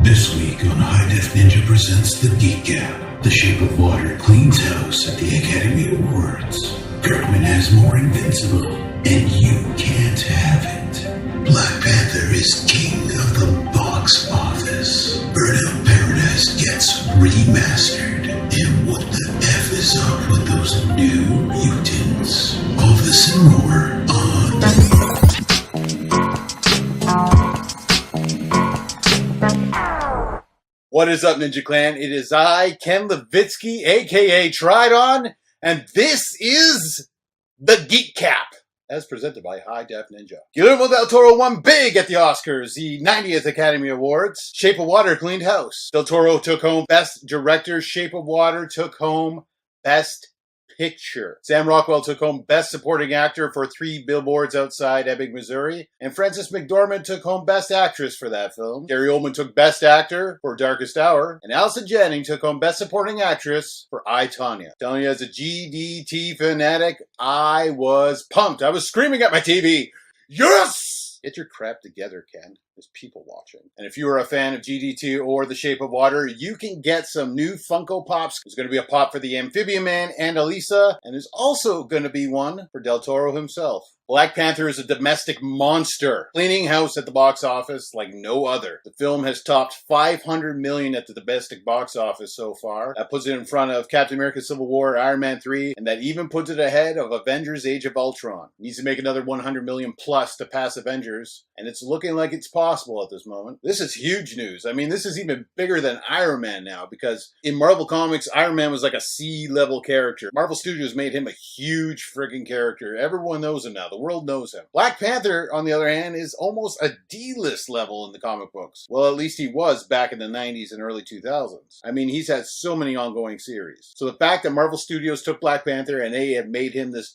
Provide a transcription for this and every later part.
This week on High Def Ninja presents the GeekCap. The Shape of Water cleans house at the Academy Awards. Kirkman has more Invincible, and you can't have it. Black Panther is king of the box office. Burnout Paradise gets remastered. And what the F is up with those new mutants? All this and more on... What is up, Ninja Clan? It is I, Ken Livitski, aka Tried On, and this is the GeekCap, as presented by High Def Ninja. Guillermo del Toro won big at the Oscars, the 90th Academy Awards. Shape of Water cleaned house. Del Toro took home Best Director. Shape of Water took home Best Picture. Sam Rockwell took home Best Supporting Actor for Three Billboards Outside Ebbing, Missouri. And Frances McDormand took home Best Actress for that film. Gary Oldman took Best Actor for Darkest Hour. And Allison Janney took home Best Supporting Actress for I, Tonya. Telling you, as a GDT fanatic, I was pumped. I was screaming at my TV. Yes! Get your crap together, Ken. There's people watching. And if you are a fan of GDT or The Shape of Water, you can get some new Funko Pops. There's going to be a pop for the Amphibian Man and Elisa, and there's also going to be one for Del Toro himself. Black Panther is a domestic monster, cleaning house at the box office like no other. The film has topped $500 million at the domestic box office so far. That puts it in front of Captain America Civil War, Iron Man 3, and that even puts it ahead of Avengers Age of Ultron. It needs to make another $100 million plus to pass Avengers, and it's looking like it's possible at this moment. This is huge news. I mean, this is even bigger than Iron Man now, because in Marvel Comics, Iron Man was like a C-level character. Marvel Studios made him a huge friggin' character. Everyone knows him now. The world knows him. Black Panther, on the other hand, is almost a D-list level in the comic books. Well, at least he was back in the 90s and early 2000s. I mean, he's had so many ongoing series. So the fact that Marvel Studios took Black Panther and they have made him this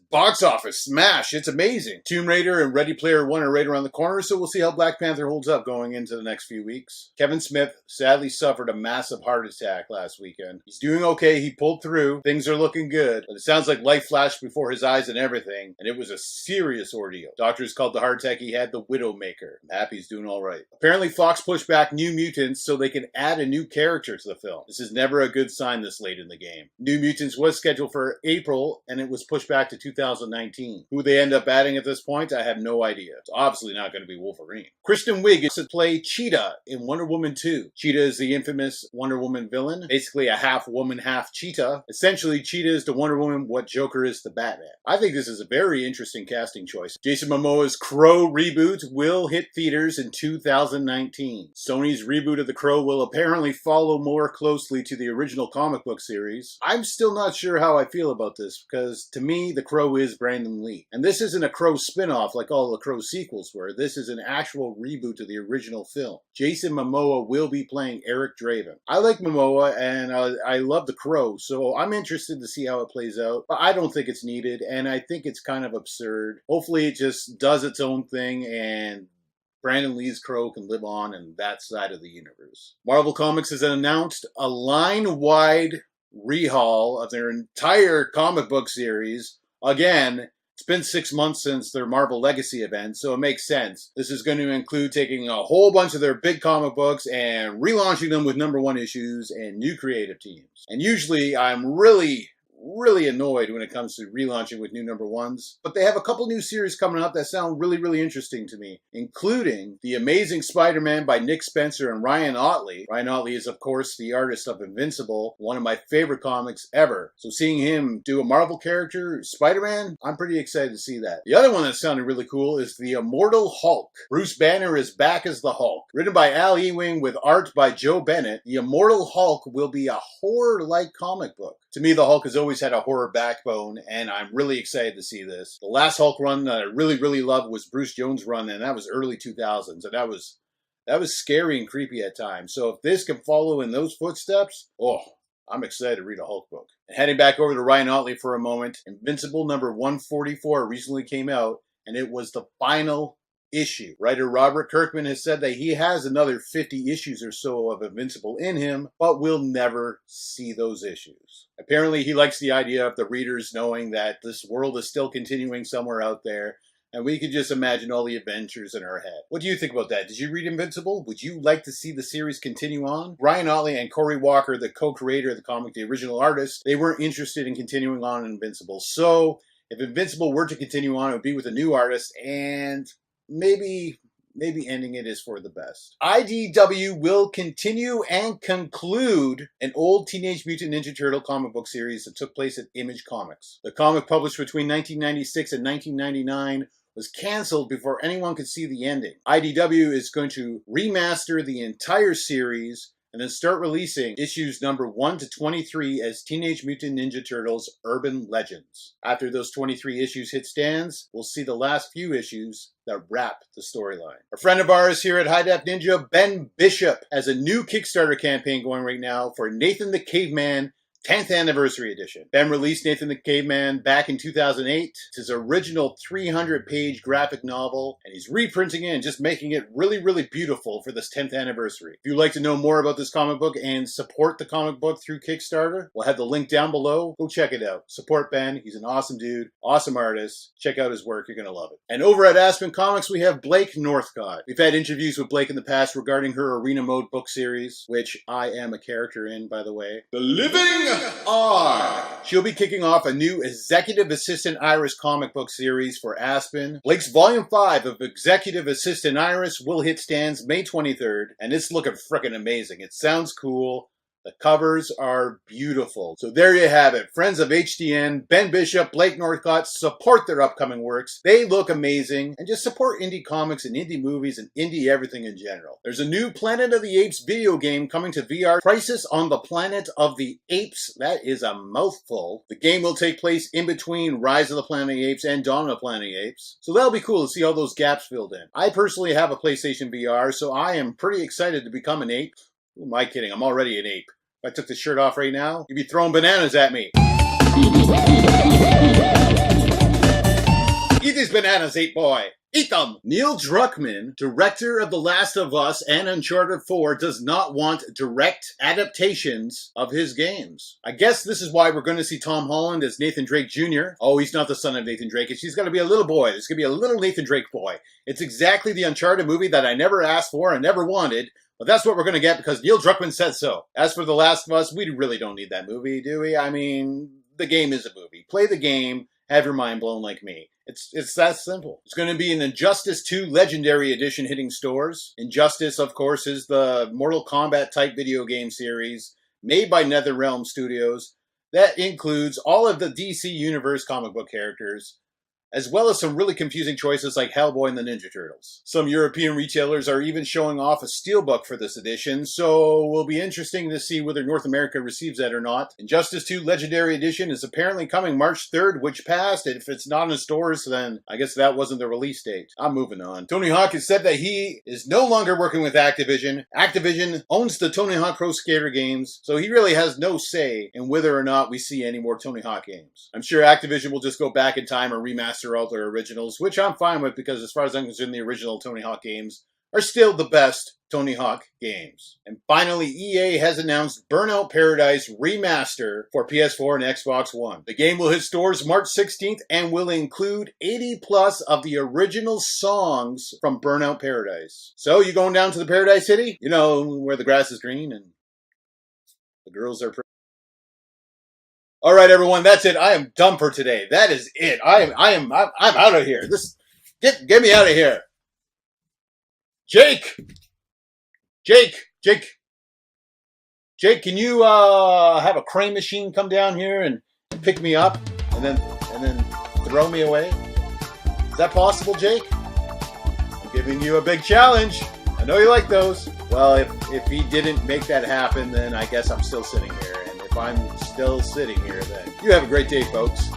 box office smash, it's amazing. Tomb Raider and Ready Player One are right around the corner, so we'll see how Black Panther holds up going into the next few weeks. Kevin Smith sadly suffered a massive heart attack last weekend. He's doing okay. He pulled through. Things are looking good. But it sounds like life flashed before his eyes and everything, and it was a serious ordeal. Doctors called the heart attack he had the Widowmaker. I'm happy he's doing all right. Apparently, Fox pushed back New Mutants so they can add a new character to the film. This is never a good sign this late in the game. New Mutants was scheduled for April, and it was pushed back to 2019. Who they end up adding at this point, I have no idea. It's obviously not going to be Wolverine. Kristen Wiig is to play Cheetah in Wonder Woman 2. Cheetah is the infamous Wonder Woman villain, basically a half woman, half cheetah. Essentially, Cheetah is to Wonder Woman what Joker is to Batman. I think this is a very interesting casting choice. Jason Momoa's Crow reboot will hit theaters in 2019. Sony's reboot of The Crow will apparently follow more closely to the original comic book series. I'm still not sure how I feel about this, because to me, The Crow is Brandon Lee. And this isn't a Crow spin-off like all the Crow sequels were. This is an actual reboot of the original film. Jason Momoa will be playing Eric Draven. I like Momoa, and I love The Crow, so I'm interested to see how it plays out. But I don't think it's needed, and I think it's kind of absurd. Hopefully it just does its own thing, and Brandon Lee's Crow can live on in that side of the universe. Marvel Comics has announced a line-wide rehaul of their entire comic book series. Again, it's been 6 months since their Marvel Legacy event, so it makes sense. This is going to include taking a whole bunch of their big comic books and relaunching them with #1 issues and new creative teams. And usually I'm really annoyed when it comes to relaunching with new #1s, but they have a couple new series coming up that sound really interesting to me, including The Amazing Spider-Man by Nick Spencer and Ryan Ottley. Ryan Ottley is, of course, the artist of Invincible, one of my favorite comics ever. So seeing him do a Marvel character, Spider-Man, I'm pretty excited to see that. The other one that sounded really cool is The Immortal Hulk. Bruce Banner is back as the Hulk. Written by Al Ewing with art by Joe Bennett, The Immortal Hulk will be a horror-like comic book. To me, the Hulk has always had a horror backbone, and I'm really excited to see this. The last Hulk run that I really loved was Bruce Jones' run, and that was early 2000s, and that was scary and creepy at times. So if this can follow in those footsteps, I'm excited to read a Hulk book. And heading back over to Ryan Ottley for a moment, Invincible number 144 recently came out, and it was the final issue. Writer Robert Kirkman has said that he has another 50 issues or so of Invincible in him, but we'll never see those issues. Apparently he likes the idea of the readers knowing that this world is still continuing somewhere out there, and we could just imagine all the adventures in our head. What do you think about that? Did you read Invincible? Would you like to see the series continue on? Ryan Ottley and Cory Walker, the co-creator of the comic, the original artist, they weren't interested in continuing on in Invincible. So if Invincible were to continue on, it would be with a new artist, and maybe ending it is for the best. IDW will continue and conclude an old Teenage Mutant Ninja Turtle comic book series that took place at Image Comics. The comic, published between 1996 and 1999, was canceled before anyone could see the ending. IDW is going to remaster the entire series and then start releasing issues number 1 to 23 as Teenage Mutant Ninja Turtles Urban Legends. After those 23 issues hit stands, we'll see the last few issues that wrap the storyline. A friend of ours here at High Def Ninja, Ben Bishop, has a new Kickstarter campaign going right now for Nathan the Caveman 10th Anniversary Edition. Ben released Nathan the Caveman back in 2008. It's his original 300-page graphic novel, and he's reprinting it and just making it really, really beautiful for this 10th anniversary. If you'd like to know more about this comic book and support the comic book through Kickstarter, we'll have the link down below. Go check it out. Support Ben. He's an awesome dude, awesome artist. Check out his work. You're going to love it. And over at Aspen Comics, we have Blake Northcott. We've had interviews with Blake in the past regarding her Arena Mode book series, which I am a character in, by the way. The Living R. She'll be kicking off a new Executive Assistant Iris comic book series for Aspen. Blake's Volume 5 of Executive Assistant Iris will hit stands May 23rd, and it's looking frickin' amazing. It sounds cool. The covers are beautiful. So there you have it. Friends of HDN, Ben Bishop, Blake Northcott, support their upcoming works. They look amazing. And just support indie comics and indie movies and indie everything in general. There's a new Planet of the Apes video game coming to VR. Crisis on the Planet of the Apes. That is a mouthful. The game will take place in between Rise of the Planet of the Apes and Dawn of the Planet of the Apes. So that'll be cool to see all those gaps filled in. I personally have a PlayStation VR, so I am pretty excited to become an ape. Who am I kidding? I'm already an ape. If I took the shirt off right now, you'd be throwing bananas at me. Eat these bananas, ape boy. Eat them! Neil Druckmann, director of The Last of Us and Uncharted 4, does not want direct adaptations of his games. I guess this is why we're going to see Tom Holland as Nathan Drake Jr. Oh, he's not the son of Nathan Drake. He's going to be a little boy. There's going to be a little Nathan Drake boy. It's exactly the Uncharted movie that I never asked for and never wanted. But that's what we're going to get because Neil Druckmann said so. As for The Last of Us, we really don't need that movie, do we? I mean, the game is a movie. Play the game, have your mind blown like me. It's that simple. It's going to be an Injustice 2 Legendary Edition hitting stores. Injustice, of course, is the Mortal Kombat type video game series made by NetherRealm Studios that includes all of the DC Universe comic book characters, as well as some really confusing choices like Hellboy and the Ninja Turtles. Some European retailers are even showing off a steelbook for this edition, so it will be interesting to see whether North America receives that or not. Injustice 2 Legendary Edition is apparently coming March 3rd, which passed, and if it's not in stores, then I guess that wasn't the release date. I'm moving on. Tony Hawk has said that he is no longer working with Activision. Activision owns the Tony Hawk Pro Skater games, so he really has no say in whether or not we see any more Tony Hawk games. I'm sure Activision will just go back in time and remaster all their originals, which I'm fine with because as far as I'm concerned, the original Tony Hawk games are still the best Tony Hawk games. And finally, EA has announced Burnout Paradise Remaster for PS4 and Xbox One. The game will hit stores March 16th and will include 80 plus of the original songs from Burnout Paradise. So you going down to the Paradise City? You know, where the grass is green and the girls are pretty. All right, everyone, that's it. I am done for today. That is it. I'm out of here. Get me out of here. Jake, can you have a crane machine come down here and pick me up and then throw me away? Is that possible, Jake? I'm giving you a big challenge. I know you like those. Well, if he didn't make that happen, then I guess I'm still sitting here. If I'm still sitting here, then you have a great day, folks.